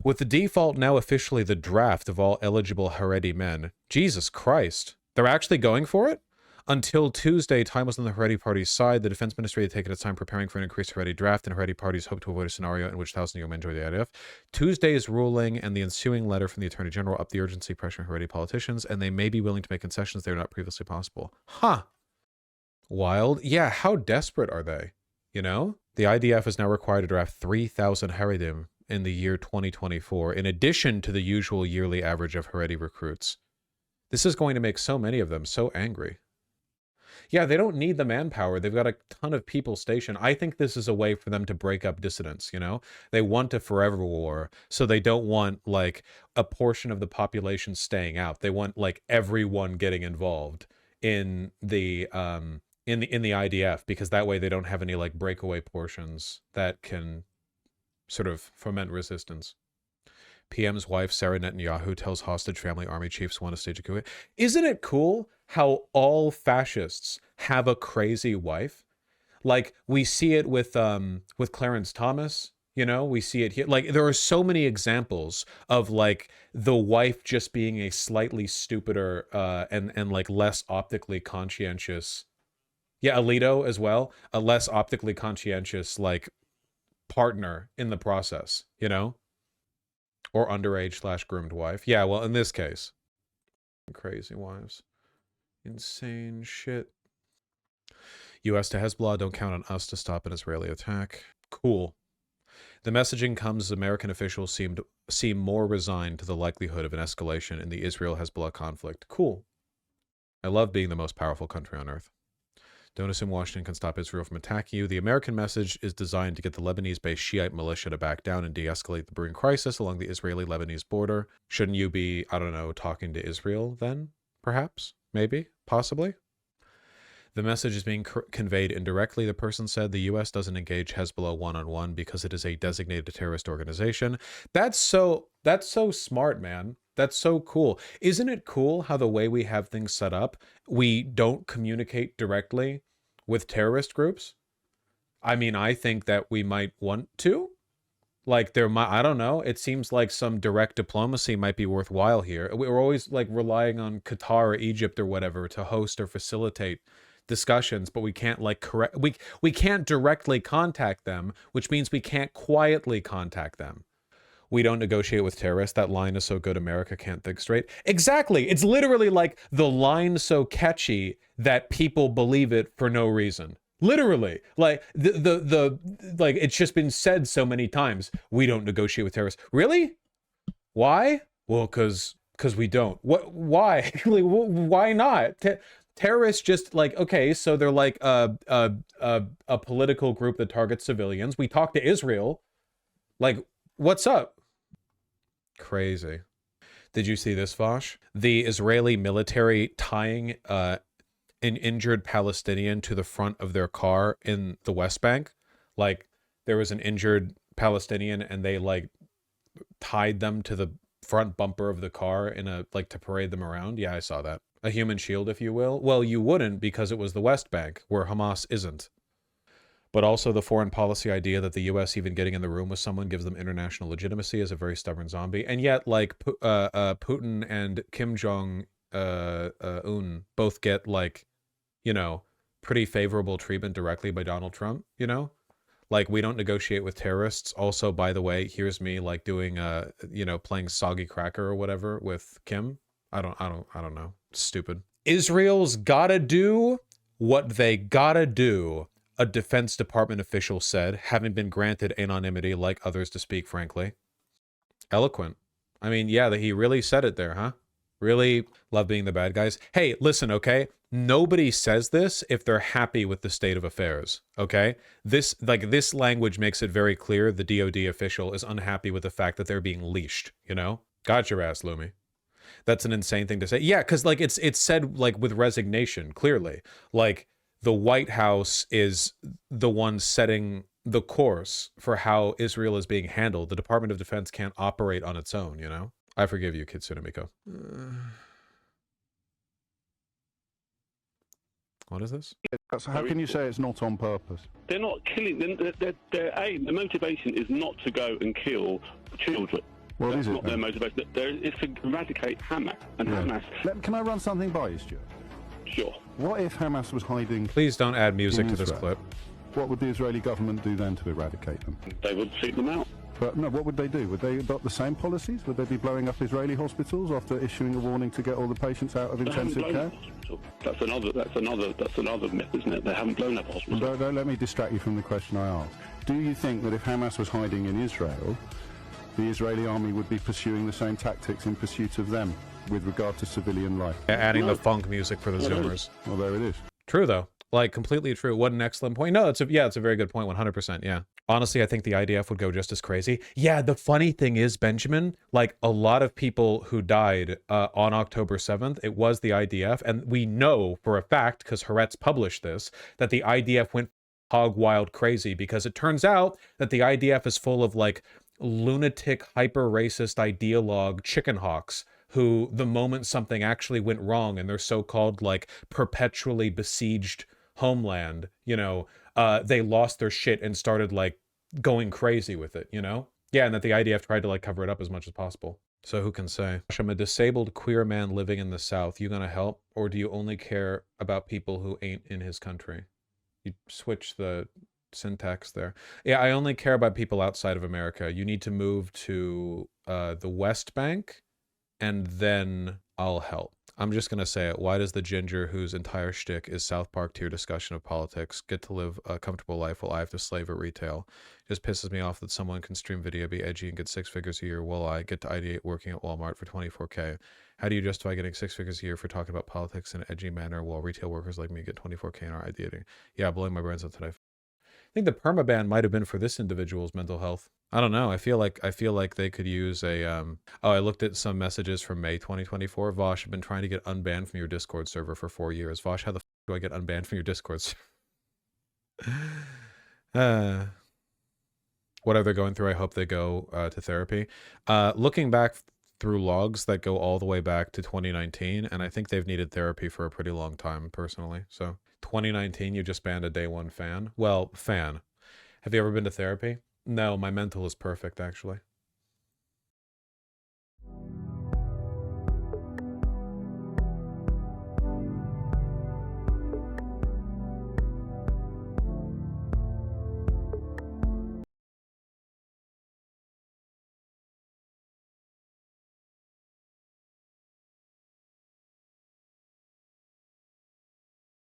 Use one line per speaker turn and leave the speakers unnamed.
With the default now officially the draft of all eligible Haredi men. Jesus Christ. They're actually going for it? Until Tuesday, time was on the Haredi party's side. The defense ministry had taken its time preparing for an increased Haredi draft, and Haredi parties hope to avoid a scenario in which 1,000 young men join the IDF. Tuesday's ruling and the ensuing letter from the Attorney General upped the urgency pressuring Haredi politicians, and they may be willing to make concessions they were not previously possible. Huh. Wild. Yeah, how desperate are they? You know? The IDF is now required to draft 3,000 Haredim in the year 2024, in addition to the usual yearly average of Haredi recruits. This is going to make so many of them so angry. Yeah, they don't need the manpower. They've got a ton of people stationed. I think this is a way for them to break up dissidents, you know? They want a forever war, so they don't want, like, a portion of the population staying out. They want, like, everyone getting involved in the IDF, because that way they don't have any, like, breakaway portions that can sort of foment resistance. PM's wife, Sarah Netanyahu, tells hostage family army chiefs want to stage a coup. Isn't it cool how all fascists have a crazy wife? Like, we see it with Clarence Thomas, you know, we see it here. Like, there are so many examples of, like, the wife just being a slightly stupider and like less optically conscientious. Yeah, Alito as well, a less optically conscientious, like, partner in the process, you know? Or underage / groomed wife. Yeah, well, in this case. Crazy wives. Insane shit. U.S. to Hezbollah, don't count on us to stop an Israeli attack. Cool. The messaging comes as American officials seem more resigned to the likelihood of an escalation in the Israel-Hezbollah conflict. Cool. I love being the most powerful country on earth. Don't assume Washington can stop Israel from attacking you. The American message is designed to get the Lebanese-based Shiite militia to back down and de-escalate the brewing crisis along the Israeli-Lebanese border. Shouldn't you be, I don't know, talking to Israel then? Perhaps? Maybe? Possibly? The message is being conveyed indirectly. The person said the U.S. doesn't engage Hezbollah one-on-one because it is a designated terrorist organization. That's so smart, man. That's so cool. Isn't it cool how the way we have things set up, we don't communicate directly with terrorist groups? I mean, I think that we might want to. Like, there might, I don't know. It seems like some direct diplomacy might be worthwhile here. We're always, like, relying on Qatar or Egypt or whatever to host or facilitate discussions, but we can't, like, we can't directly contact them, which means we can't quietly contact them. We don't negotiate with terrorists. That line is so good America can't think straight. Exactly. It's literally like the line so catchy that people believe it for no reason. Literally. Like like it's just been said so many times. We don't negotiate with terrorists. Really? Why? Well, cuz we don't. What, why? Like, why not? Terrorists just, like, okay, so they're like a political group that targets civilians. We talk to Israel. Like, what's up? Crazy. Did you see this, Vaush? The Israeli military tying an injured Palestinian to the front of their car in the West Bank. Like, there was an injured Palestinian and they, like, tied them to the front bumper of the car in a, like, to parade them around. Yeah, I saw that. A human shield, if you will. Well, you wouldn't, because it was the West Bank, where Hamas isn't. But also the foreign policy idea that the U.S. even getting in the room with someone gives them international legitimacy as a very stubborn zombie. And yet, like, Putin and Kim Jong-un both get, like, you know, pretty favorable treatment directly by Donald Trump, you know? Like, we don't negotiate with terrorists. Also, by the way, here's me, like, doing, you know, playing soggy cracker or whatever with Kim. I don't know. Stupid. Israel's gotta do what they gotta do, a Defense Department official said, having been granted anonymity like others to speak frankly. Eloquent. I mean, yeah, he really said it there, huh? Really love being the bad guys. Hey, listen, okay? Nobody says this if they're happy with the state of affairs, okay? This language makes it very clear the DOD official is unhappy with the fact that they're being leashed, you know? Got your ass, Lumi. That's an insane thing to say. Yeah, because, like, it's said, like, with resignation, clearly. Like, the White House is the one setting the course for how Israel is being handled. The Department of Defense can't operate on its own, you know? I forgive you, Kitsune Miko. What is this?
So how can you say it's not on purpose?
They're not killing. Their aim, the motivation is not to go and kill children.
What
That's
is it
not their
then?
motivation. It's to eradicate Hamas. And Hamas,
Can I run something by you, Stuart?
sure.
What if Hamas was hiding
Please don't add music
in
to this
Israel?
clip.
What would the Israeli government do then to eradicate them?
They would seek them out.
But no, what would they do? Would they adopt the same policies? Would they be blowing up Israeli hospitals after issuing a warning to get all the patients out of
They haven't
intensive
blown
care?
up a hospital. That's another myth, isn't it? They haven't blown up a hospital.
Don't let me distract you from the question I asked. Do you think that if Hamas was hiding in Israel, the Israeli army would be pursuing the same tactics in pursuit of them with regard to civilian life?
Adding
No.
the funk music for the Zoomers.
Well, there it is.
True, though. Like, completely true. What an excellent point. No, it's a very good point. 100%. Yeah. Honestly, I think the IDF would go just as crazy. Yeah, the funny thing is, Benjamin, like a lot of people who died on October 7th, it was the IDF. And we know for a fact, because Haaretz published this, that the IDF went hog wild crazy, because it turns out that the IDF is full of like lunatic, hyper racist ideologue chicken hawks who, the moment something actually went wrong in their so-called like perpetually besieged homeland, you know, they lost their shit and started like going crazy with it, you know? Yeah, and that the IDF tried to like cover it up as much as possible. So who can say? I'm a disabled queer man living in the South. You gonna help? Or do you only care about people who ain't in his country? You switch the syntax there. Yeah, I only care about people outside of America. You need to move to the West Bank, and then I'll help. I'm just gonna say it. Why does the ginger whose entire shtick is South Park tier discussion of politics get to live a comfortable life while I have to slave at retail? Just pisses me off that someone can stream video, be edgy, and get 6 figures a year while I get to ideate working at Walmart for 24K. How do you justify getting 6 figures a year for talking about politics in an edgy manner while retail workers like me get 24K and are ideating? Yeah, blowing my brains out today. I think the permaban might have been for this individual's mental health. I don't know. I feel like they could use a oh, I looked at some messages from May 2024. Vaush, I've been trying to get unbanned from your Discord server for 4 years. Vaush, how the f do I get unbanned from your Discord server? Whatever they're going through, I hope they go to therapy. Looking back through logs that go all the way back to 2019, and I think they've needed therapy for a pretty long time, personally. So 2019, you just banned a day one fan. Well, fan. Have you ever been to therapy? No, my mental is perfect, actually.